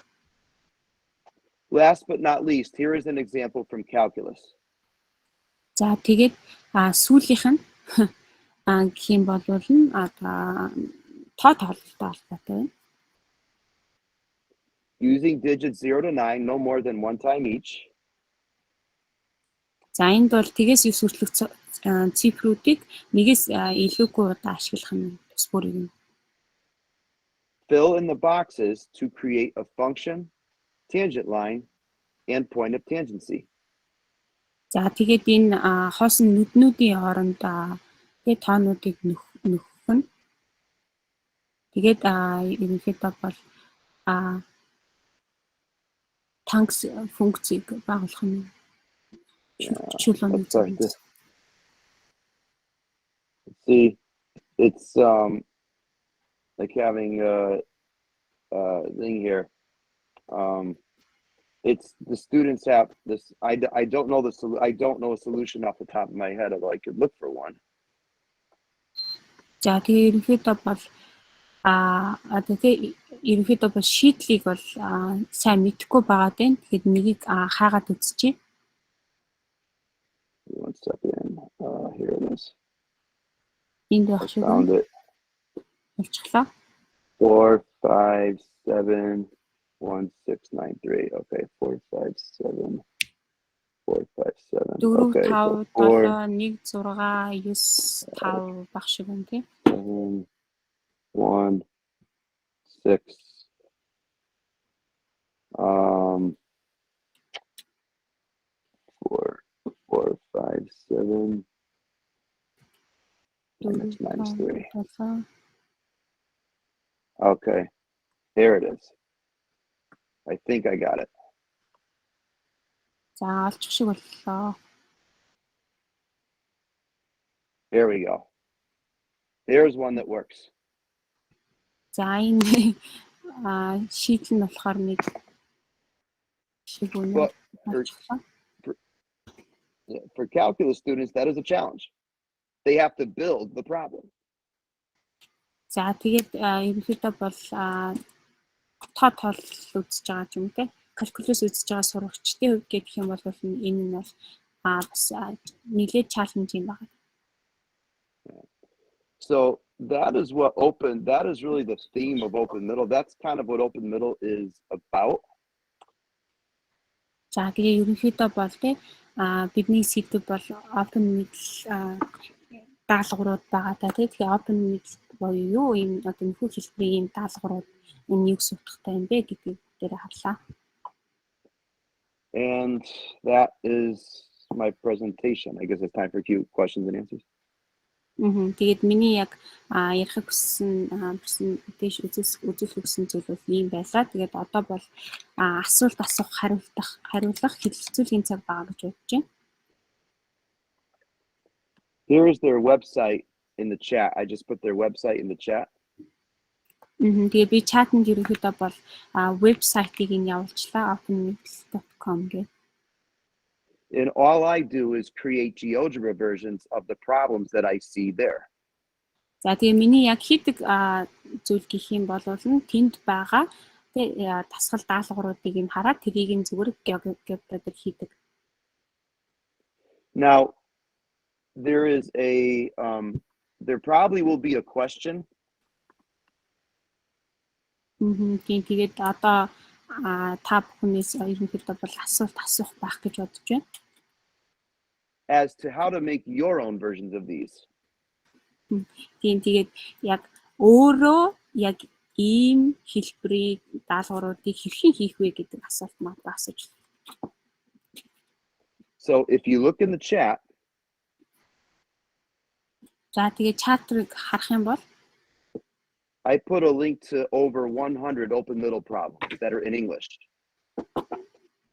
Last but not least, here is an example from calculus. За тэгээд сүүлийнх нь гэх юм бол тоо тоололттой холбоотой. Using digits 0 to 9, no more than one time each. За энд бол тэгээс 9 хүртэлх цифруудыг нэгээс илүүгүй удаа ашиглах нь тус бүрийг нь. Fill in the boxes to create a function, tangent line, and point of tangency. За тэгээд энэ хоосон нүднүүдийн хооронд тэгээд тоонуудыг нөхөх нь. Тэгээд ерөнхийдөө бол танкс функцийг байгуулах нь. See, it's like having a thing here. It's the students have this. I don't know I don't know a solution off the top of my head, although I could look for one. За тэгээд ерөнхийдөө бол ерөнхийдөө бол шийдлийг бол сайн мэдэхгүй байгаа дээ. Тэгэхээр нэгийг хаагаад үзчихье. 1 second. Here it is. Энд байх шүү. Found it. Олчихлоо. 4, 5, 7, 1, 6, 9, 3. Okay, 4, 5, 7. 4, 5, 7. 4, Okay, 5, 7, 1, 6, 9, 5 байх шиг байна тий. 1, 6. 4, 5, 7. 1x minus 3. Okay, here it is. I think I got it. За олчих шиг боллоо. Here we go. Here's one that works. За энэ шийдэл нь болохоор нэг шиг үнэ. For calculus students, that is a challenge. They have to build the problem. За тэгээд ерөнхийдөө бол тоо тоол үзэж байгаа юм те. Калкулус үзэж байгаа сурагчдын хувьд гэх юм бол энэ нь бол бас нэлээд чаленжинг байна. So that is really the theme of Open Middle. That's kind of what Open Middle is about. За тэгээд ерөнхийдөө бол те бидний сэдв бол Open Middle даалгаврууд байгаа та тэгээд Open Middle буюу юу юм одоо нөхөн хэлбэрийн даалгаврууд энэ юу гэсэн утгатай юм бэ гэдгийг дээр харлаа. And that is my presentation. I guess it's time for a few questions and answers. Тэгээд миний яг ярих гэсэн үзүүлэх гэсэн зүйл бол ийм байлаа. Тэгээд одоо бол асуулт асуух хариулах хэлэлцүүлгийн цаг байгаа гэж бодож байна. Here is their website in the chat. I just put their website in the chat. Тэгээд би чатанд ерөнхийдөө бол вебсайтыг нь явуулчлаа openmiddle.com гэх. And all I do is create GeoGebra versions of the problems that I see there. За тэгээ миний яг хийдэг зүйл гэх юм бол тэнд байгаа тасгал даалгавруудыг нь хараад тэрийг нь зүгээр ГеоГебраар хийдэг. Now there probably will be a question. Тэгээд одоо та бүхнээс ерөнхийдөө бол асуулт асуух байх гэж бодож байна. As to how to make your own versions of these. Тэгээд яг өөрөө яг ийм хэлбэрийн даалгавруудыг хэрхэн хийх вэ гэдэг асуулт маань асууж байна. So if you look in the chat. За тэгээд чатрыг харах юм бол I put a link to over 100 open middle problems that are in English.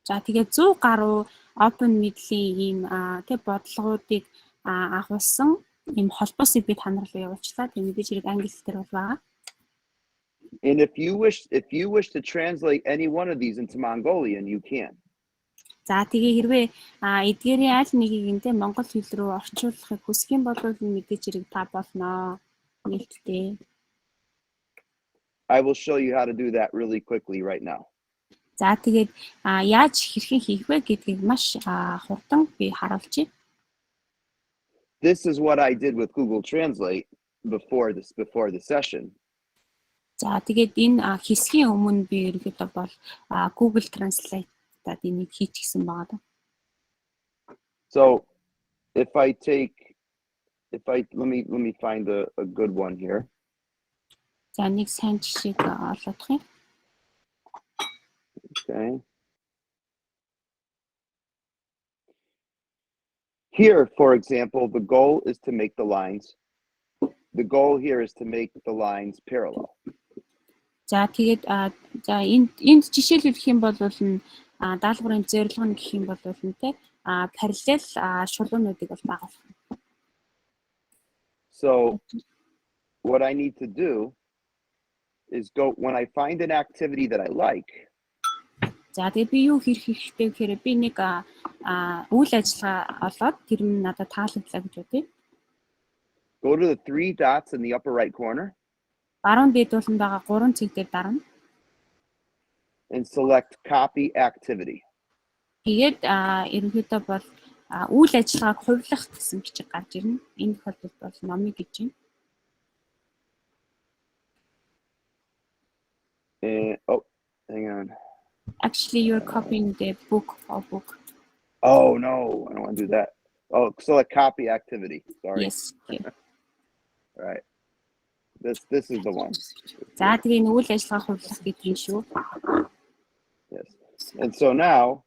За тэгээд 100 гаруй open middle-ийн ийм тэг бодлогоодыг агуулсан ийм холбоосыг би тань руу явуулчлаа. Тэгээд мэдээж хэрэг англи хэлээр бол байгаа. And if you wish to translate any one of these into Mongolian, you can. За тэгээ хэрвээ эдгээрийн аль нэгийг нь монгол хэл рүү орчуулахыг хүсэх юм бол мэдээж хэрэг та болноо. Нээлттэй. I will show you how to do that really quickly right now. За тэгээд яаж хэрхэн хийх вэ гэдгийг маш хурдан би харуулчих. This is what I did with Google Translate before the session. За тэгээд энэ хэсгийн өмнө би ерөнхийдөө бол Google Translate-ад энийг хийчихсэн байгаа. So let me find a good one here. За нэг сайн жишээг олгох юм. Okay. Here, for example, the goal is to make the lines. The goal here is to make the lines parallel. За тэгээд за энд жишээлбэл гэх юм бол даалгаврын зорилго нь гэх юм бол параллел шулуунуудыг бол байгуулах. So what I need to do is go when I find an activity that I like. За тэгээд би юу хийх хэрэгтэй гэхээр би нэг үйл ажиллагаа олоод тэр нь надад таалагдлаа гэж бодъё. Go to the 3 dots in the upper right corner. Баруун дээд ууланд байгаа 3 цэг дээр дарна. And select copy activity. Тэгээд ерөнхийдөө бол үйл ажиллагааг хувилах гэсэн бичиг гарч ирнэ. Энэ тохиолдолд бол номыг гэж байна. Oh, hang on. Actually, you're copying the book or book. Oh no, I don't want to do that. Oh, select copy activity. Sorry. Yes. Okay. Right. This is the one. За тэгээ үйл ажиллагаа хувилах гэдэг юм шүү. Yes. And so now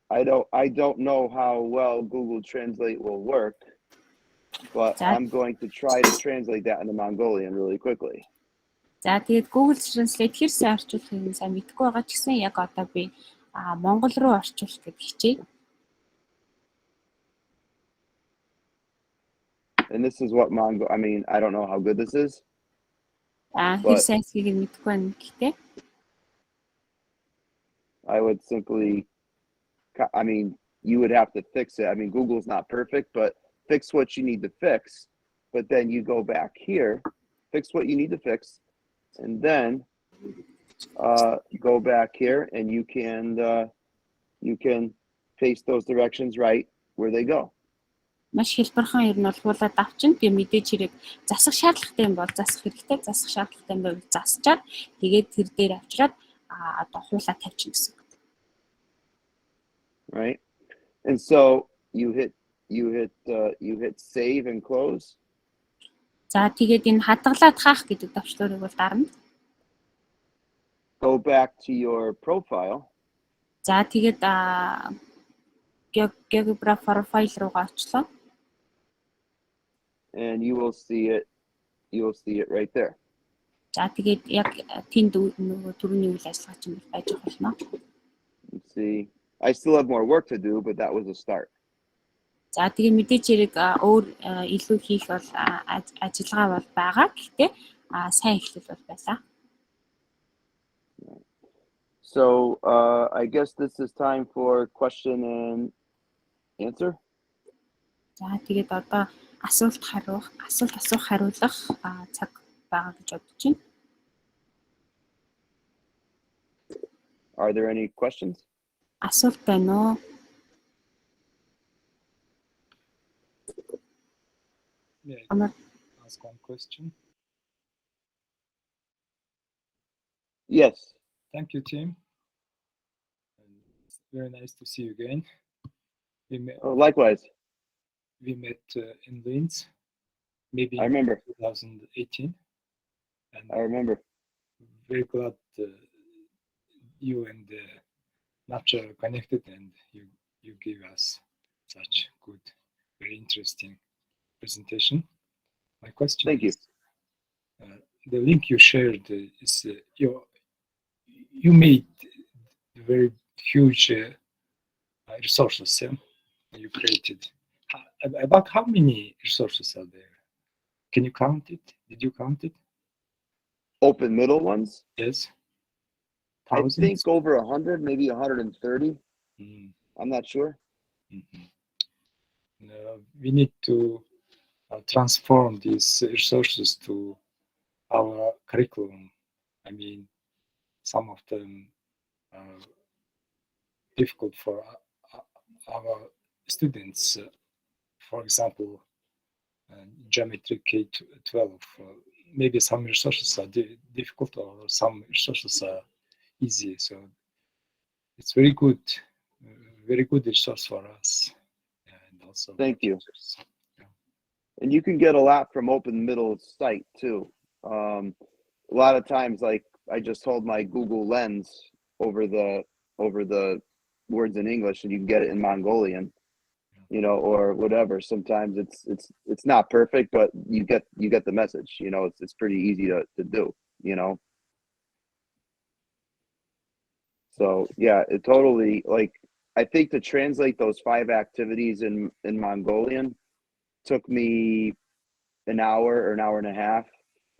I don't know how well Google Translate will work. but I'm going to try to translate that into Mongolian really quickly. За тэгээд Google Translate хэр сайн орчуулахыг нь сайн мэдэхгүй байгаа ч гэсэн яг одоо би монгол руу орчуулах гэж хичээе. And this is what I mean, I don't know how good this is. Хэр сайн эсхийг нь мэдэхгүй байна гэхдээ I would simply, I mean, you would have to fix it. I mean, Google's not perfect, but fix what you need to fix. But then you go back here, fix what you need to fix, and then go back here, and you can paste those directions right where they go. Маш хэлбэрхэн ер нь бол хуулаад авчин би мэдээж хэрэг засах шаардлагатай юм бол засах хэрэгтэй, засах шаардлагатай юм бол засчаад тэгээд тэр дээр авчираад одоо хуулаад тавьчих гэсэн. Right? And so you hit save and close. За тэгээд энэ хадгалаад хаах гэдэг давчлуурыг бол дарна. Go back to your profile. За тэгээд ГеоГебра файл руугаа очлоо. And you will see it right there. За тэгээд яг тэнд нөгөө түрүүний үйл ажиллагаа чинь байж болно. Let's see. I still have more work to do, but that was a start. За тэгээд мэдээж хэрэг өөр илүү хийх бол ажиллагаа бол байгаа. Гэхдээ сайн эхлэл бол байлаа. So I guess this is time for question and answer. За тэгээд одоо асуулт асуух хариулах цаг байгаа гэж бодож байна. Are there any questions? Асуулт байна уу? Yeah, I can ask one question. Yes. Thank you, Tim. It's very nice to see you again. Likewise. We met in Linz, maybe I remember. in 2018. And I remember. Very glad you and Ç.Навчаа connected, and you gave us such good, very interesting presentation. My question Thank is, the link you shared is you made very huge resources. You created about how many resources are there? Can you count it? Did you count it? Open middle ones? Yes. Thousands? I think over 100, maybe 130. I'm not sure. We need to transform these resources to our curriculum. I mean, some of them are difficult for our students. For example, geometry K-12. Maybe some resources are difficult, or some resources are easy. So it's very good resource for us. And also, thank you. Yeah. And you can get a lot from Open Middle site too. A lot of times, like I just told my Google Lens over the words in English, and you can get it in Mongolian, you know, or whatever. Sometimes it's not perfect, but you get the message. You know, it's pretty easy to do. You know. So yeah, it totally, like, I think to translate those 5 activities in Mongolian took me an hour or an hour and a half,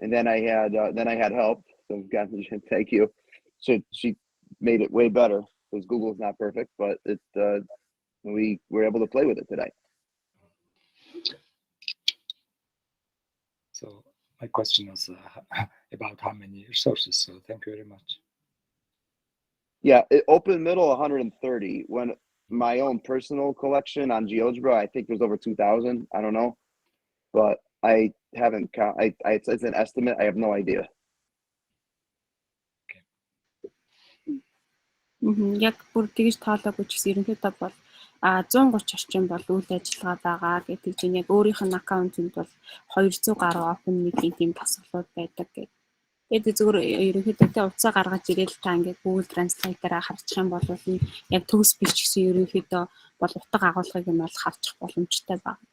and then I had help. So thank you. So she made it way better because Google's not perfect, but we were able to play with it today. So my question was about how many resources. So thank you very much. Yeah, Open Middle 130. When my own personal collection on GeoGebra, I think there's over 2,000. I don't know, but I haven't counted. It's an estimate. I have no idea. Яг бүр тэгж тоолоогүй ч гэсэн ерөнхийдөө бол 130 орчим бол үйл ажиллагаа байгаа гэдэг чинь яг өөрийнх нь аккаунтанд бол 200 гаруй open meeting team тасгалууд байдаг гэдэг. Тэгээд зөвхөн ерөнхийдөө тэ утсаа гаргаж ирээл та ингээд Google Translate-аараа харчих юм бол яг төгс бич гэсэн ерөнхийдөө бол утга агуулгыг нь бол харчих боломжтой байна.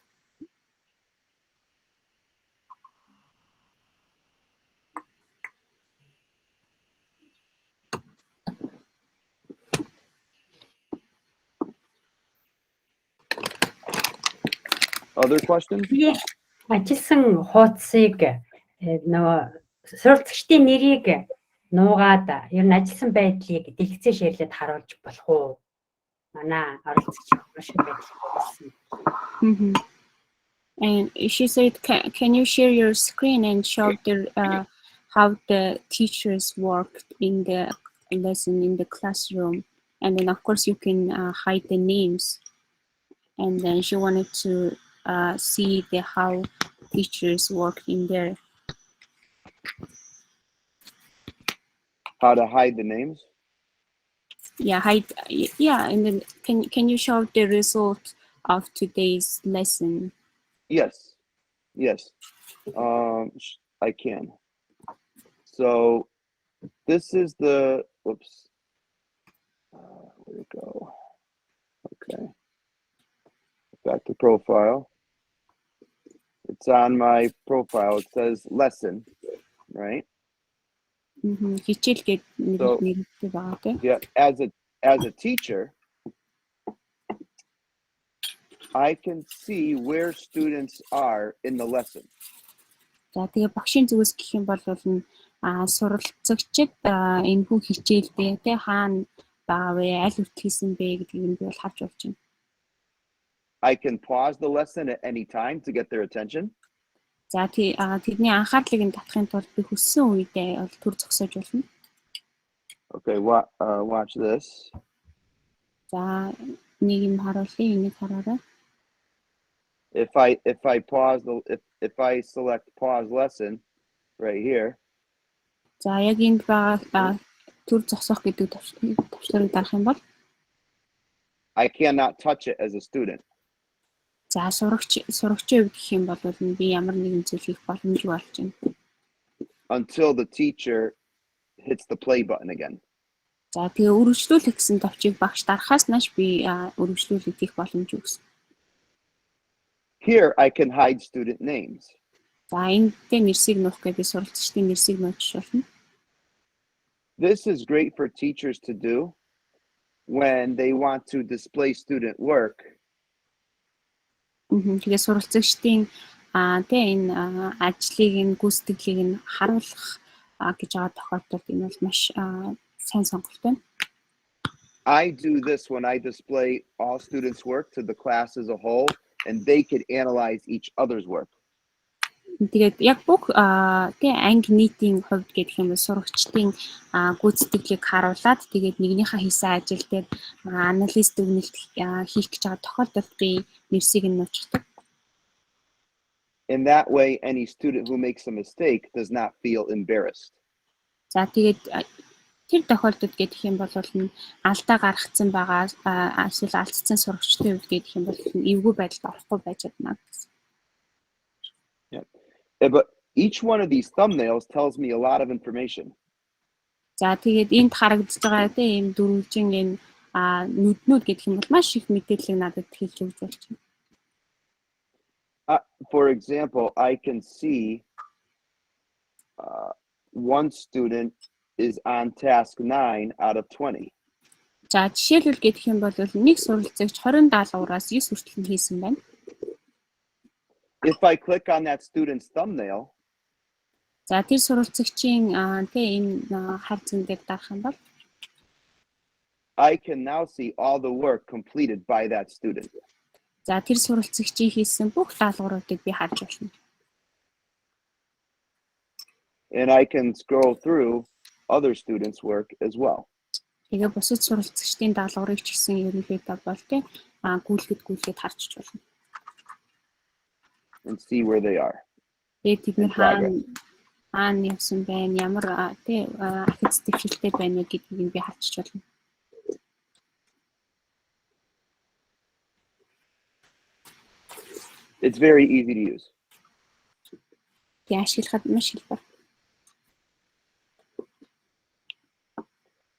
Other questions? Ажилласан хуудсыг нөгөө суралцагчдын нэрийг нуугаад ер нь ажилласан байдлыг дэлгэцээр ширлээд харуулж болох уу? Манай оролцогч маш их байсан. And she said, can you share your screen and show how the teachers worked in the lesson in the classroom? And then, of course, you can hide the names. And then she wanted to see how teachers worked in there. How to hide the names? Yeah, hide. Yeah, and then can you show the result of today's lesson? Yes, I can. So this is the, whoops, where'd it go? Okay, back to profile. It's on my profile. It says lesson, right? So, yeah, as a teacher, I can see where students are in the lesson. За тэгээ багшийн зүгээс гэх юм бол суралцагчид энэ бүх хичээлдээ тэ хаана байгаа вэ, аль хүртэл хийсэн бэ гэдгийг нь би бол харж болж байна. I can pause the lesson at any time to get their attention. За тэдний анхаарлыг нь татахын тулд би хүссэн үедээ бол төр зогсоож болно. Okay, watch this. За нэг юм харуулъя, энийг хараарай. If I select pause lesson right here. За яг энд байгаа төр зогсоох гэдэг төвчлөрийг дарах юм бол I cannot touch it as a student. За сурагчийн хувьд гэх юм бол би ямар нэгэн зүйл хийх боломжгүй болж байна. Until the teacher hits the play button again. За тэгээ үргэлжлүүлэх гэсэн товчийг багш дарахаас нааш би үргэлжлүүлэх хийх боломжгүй гэсэн. Here I can hide student names. За энд нэрсийг нуух гэдэг суралцагчдын нэрсийг нууж болно. This is great for teachers to do when they want to display student work. Тэгээ суралцагчдын энэ ажлыг нь гүйцэтгэлийг нь харуулах гэж байгаа тохиолдолд энэ бол маш сайн сонголт байна. I do this when I display all students' work to the class as a whole, and they could analyze each other's work. Тэгээд яг бүх анги нийтийн хувьд гэх юм бол сурагчдын гүйцэтгэлийг харуулад тэгээд нэгнийхээ хийсэн ажил дээр анализ дүгнэлт хийх гэж байгаа тохиолдолд би нэрсийг нь нууцдаг. In that way, any student who makes a mistake does not feel embarrassed. За тэгээд тэр тохиолдолд гэх юм бол алдаа гаргацсан байгаа эсвэл алдсан сурагчдын хувьд гэх юм бол эвгүй байдалд орохгүй байж чадна гэсэн. But each one of these thumbnails tells me a lot of information. За тэгээд энд харагдаж байгаа тийм дөрвөлжин энэ нүднүүд гэдэг юм бол маш их мэдээллийг надад хэлж өгч болж байна. For example, I can see one student is on task 9 out of 20. За жишээлбэл гэдэг юм бол нэг суралцагч 20 даалгавраас 9 хүртэл хийсэн байна. If I click on that student's thumbnail, за тэр суралцагчийн энэ хар зэн дээр дарах юм бол I can now see all the work completed by that student. За тэр суралцагчийн хийсэн бүх даалгавруудыг би харж байна. And I can scroll through other students' work as well. Тэгээ бусад суралцагчдын даалгаврыг ч гэсэн ерөнхийдөө бол гүйлгэд харж болно. And see where they are. Тэгээд тэдний хаана явсан байна, ямар ахиц дэвшилтэй байна гэдгийг би харж болно. It's very easy to use. Тэгээ ашиглахад маш хэлбэр.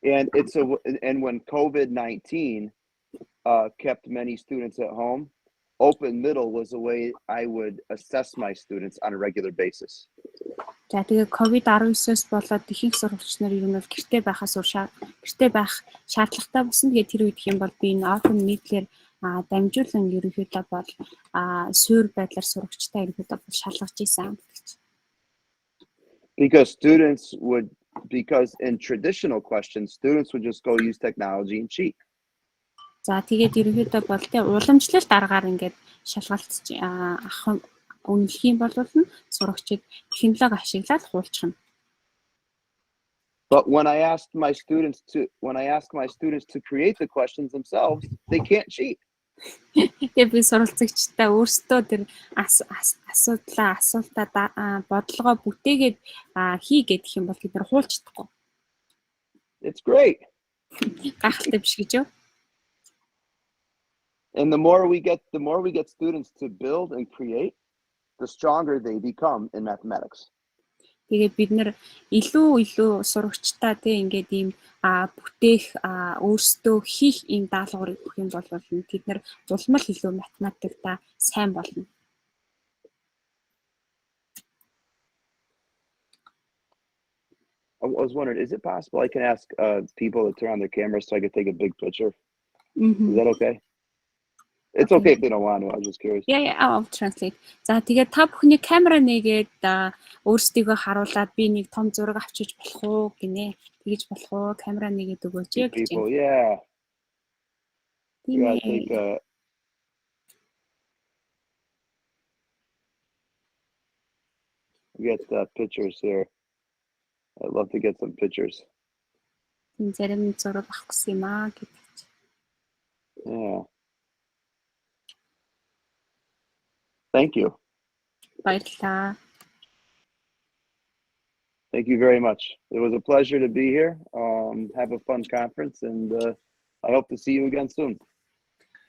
And when COVID-19 kept many students at home, open middle was a way I would assess my students on a regular basis. За тэгээ COVID-19-с болоод ихэнх сурагч нар ер нь гэртээ байх шаардлагатай болсон. Тэгээ тэр үед юм бол би энэ open middle-ээр дамжуулан ерөнхийдөө бол суур байдлаар сурагчтай ерөнхийдөө бол шалгаж ийсэн. Because in traditional questions, students would just go use technology and cheat. За тэгээд ерөнхийдөө бол тэ уламжлалт аргаар ингээд шалгалт авах үнэлэх юм бол сурагчид технологи ашиглаад хуулчих нь. But when I ask my students to create the questions themselves, they can't cheat. Тэгээд би суралцагчтай өөрсдөө тэр асуултаа бодлогоо бүтээгээд хий гэдэг юм бол бид нар хуулж чадахгүй. It's great. Гайхалтай биш гэж юу? And the more we get students to build and create, the stronger they become in mathematics. Тэгээд бид нэр илүү сурагчтай тийм ингээд ийм бүтээх өөрсдөө хийх ийм даалгаврыг өгөх юм бол тэд нар улмал илүү математикта сайн болно. I was wondering, is it possible I can ask people to turn on their cameras so I can take a big picture? Is that okay? It's okay if they don't want to. I was just curious. Yeah, I'll translate. За тэгээд та бүхний камера нээгээд өөрсдийгөө харуулад би нэг том зураг авчиж болох уу гинэ. Тэгэж болох уу? Камера нээгээд өгөөч гэж. People, yeah. You gotta take get pictures here. I'd love to get some pictures. Зарим зураг авах гэсэн юм аа гэдэг. Yeah. Thank you. Баярлалаа. Thank you very much. It was a pleasure to be here. Have a fun conference, and I hope to see you again soon.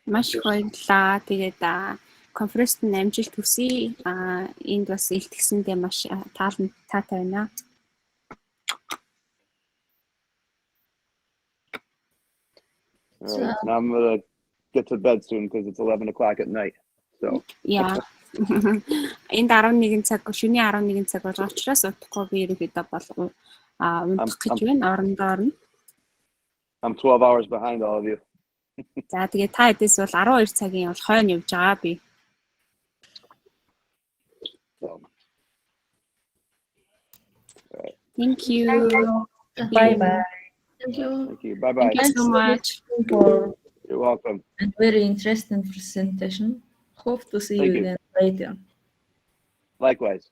Маш их баярлалаа. Тэгээд конференцт амжилт хүсье. Энд бас илтгэсэндээ маш таатай байна. All right. Now I'm gonna get to bed soon because it's 11 o'clock at night. So. Yeah. Энд 11 цаг, шөнийн 11 цаг болж байгаа учраас утгагүй би ерөнхийдөө бол унтах гэж байна. Орондоо орно. I'm 12 hours behind all of you. За тэгээд та хэдээс бол 12 цагийн бол хойно явж байгаа би. So. Right. Thank you. Bye bye. Thank you. Thank you. Bye bye. Thank you so much. For You're welcome. a very interesting presentation. Hope to see Thank you you. again later. Likewise.